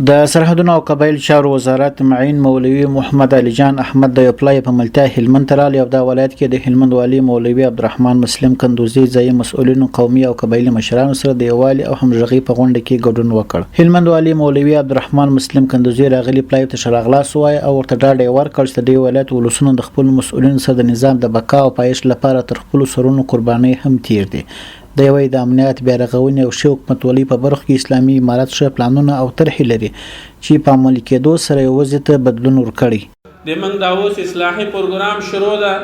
د سرحدونو او قبایل چارو وزارت معین مولوي محمد علي جان احمد د یپلای په ملتیا هلمند ته راغلی او د ولایت کې د هلمند والي مولوي عبدالرحمن مسلم کندوزي ځایي مسؤلینو قومي او قبایلي مشرانو سره د یووالي او همغږي په غونډه کې ګډون وکړ. هلمند والي مولوي عبدالرحمن مسلم کندوزي راغلی پلای ته شراغلاس وای او ورته ډاډ ورکړ چې د ولایت ولسونو د خپل مسؤلینو سره د نظام د بقا او پایښت لپاره تر خپل سرونو قرباني هم تیر دي. د یوې د امنیت بیارغونې او ښې حکومتولۍ په برخو کې اسلامي امارت ښه پلانونه او طرحې لري چې په عملي کېدو سره یې وضع ته بدلون ورکړي. د موږ دا اوس اصلاحي پروګرام شروع ده.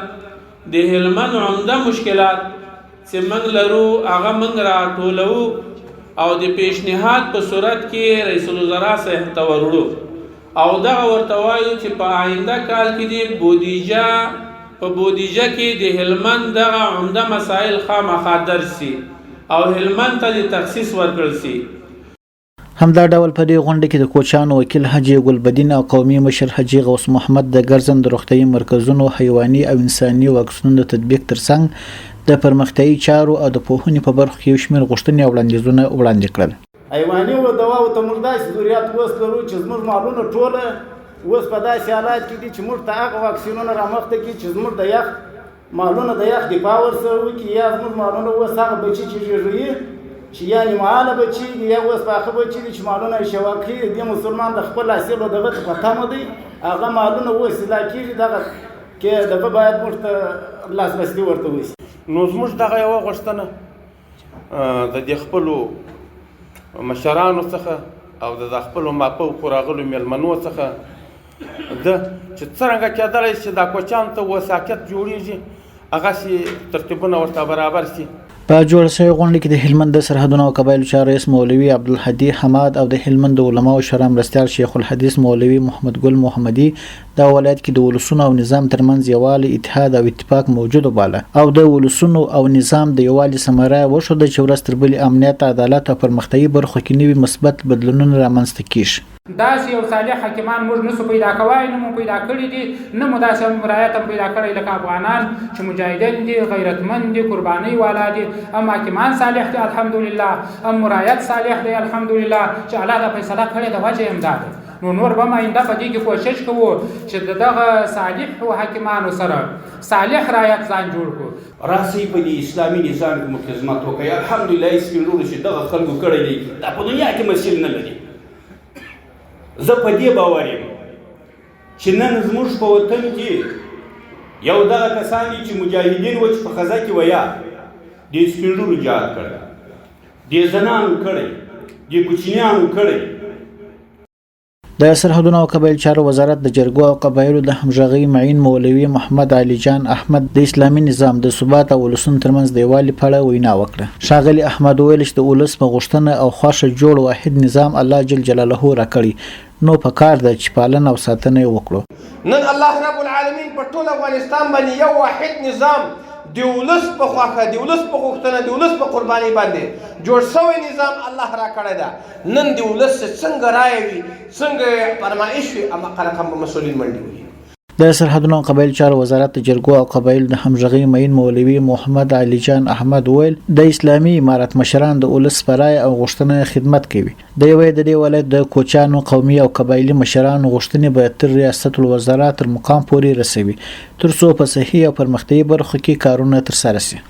د هلمند عمده مشکلات چې موږ لرو هغه موږ راټولو او د پیشنهاد په صورت کې رئیس الوزرا صاحب ته وروړو او دغه ورته وایو چې په آینده کال کې د بودیجه کې د هلمند دغه عمده مسائل خامخا درج سي او هلمند ته د تخصیص ورکړل سي. همدا ډول په دې غونډه کې د کوچانو وکیل حاجي ګلبدین او قومي مشر حاجي غوث محمد د ګرځند روغتیايي مرکزونو حیواني او انساني واکسینونو د تطبیق ترڅنګ د پرمختیايي چارو او د پوهنې په برخه کې یو شمېر غوښتنې او وړاندیزونه وړاندې کړل. حیواني او دواو ته موږ داسې ضرورت اوس لرو چې زموږ مالونه ټوله اوس په داسې حالات کې دي چې موږ ته هغه واکسینونه رامخته کړي چې زموږ د یخ مالونه د یخ دفاع ورسره وکړي یا زموږ مالونه اوس هغه بچي چې ژویږي چې یا نیمهاله بچي دي یا اوس پاخه بچي دي چې مالونه یې شوا کړي دي. مسلمان د خپل حاصل او دغه په تمه دی هغه مالونه اوس اصلاح کېږي دغه کې دغه باید موږ ته لاسرسی ورته وشي. نو زموږ دغه یوه غوښتنه د دې خپلو مشرانو څخه او د خپلو ماپوقو راغلو میلمنو څخه ده چې څرنګه کېدلی چې دا کوچیانو ته وساکت جوړېږي هغسې ترتیبونه ورته برابر شي. په جوړ شوې غونډه کې د هلمند د سرحدونو او قبایلو چارو رئیس مولوي عبدالهادي حماد او د هلمند د علماو شورا مرستیال شیخ الحدیث مولوي محمد ګل محمدي د ولایت کې د ولسونو او نظام ترمنځ یووالی اتحاد او اتفاق موجود وباله او د ولسونو او نظام د یووالي ثمره وښوده چې ورځ تر بلې امنیت عدالت او پرمختیايي برخو کې نوي مثبت بدلونونه رامنځته کیږي. داسې یو صالح حکیمان موږ نسو پیدا کوای نه مو پیدا کړي دي نه مو داسې مرایت هم پیدا کړی لکه افغانان چې مجاهدین دي غیرتمند دي قربانۍ والا دي هم حکیمان صالح دي الحمدلله هم مرایت صالح دی الحمدلله چې الله دا فیصله کړې ده وجه هم دا ده. نو نور به ما آینده په دې کې کوشش کوو چې دغه صالح او حکیمانو سره صالح رایت ځان جوړ کړو. راسي په دې اسلامي نظام کې مو خدمت وکړئ الحمدلله سپین ږیرو چې دغه خلکو کړی دی دا په دنیا کې مسیل نه لري. زه په دې باور یم چې نن زموږ په وطن کې یو دغه کسان دي چې مجاهدین و چې په خزه کې ویا د سپین ږیرو جهاد کړی د زنانو کړی د کوچنیانو کړی. د سرحدونو او قبایل چارو وزارت د جرګو او قبایلو د همغږۍ معین مولوي محمد علي جان احمد د اسلامي نظام د ثبات او ولسونو ترمنځ د یووالي په اړه وینا وکړه. ښاغلي احمد وویل چې د ولس په غوښتنه او خوښه جوړ واحد نظام الله جل جلاله راکړي نو په کار ده چې پالنه او ساتنه یې وکړو. نن الله رب العالمین په ټول افغانستان باندې یو واحد نظام د ولس په خواخه د ولس په غوښتنه د ولس په قربانۍ باندې جوړ شوی نظام الله راکړی ده. نن د ولس څنګه رایه وي څنګه فرمایش وي هماغه رقم به مسؤلین منډي وي. د سرحدونو او قبایل چارو وزارت د جرګو او قبایل د همغږۍ معین مولوي محمد علي جان احمد ویل د اسلامي امارت مشران د ولس په رایه او غوښتنه خدمت کوي. د یوې د دې ولایت د کوچانو قومي او قبایلي مشرانو غوښتنې به تر ریاست الوزرا تر مقام پورې رسوي ترڅو په صحي او پرمختیايي برخو کې کارونه ترسره شي.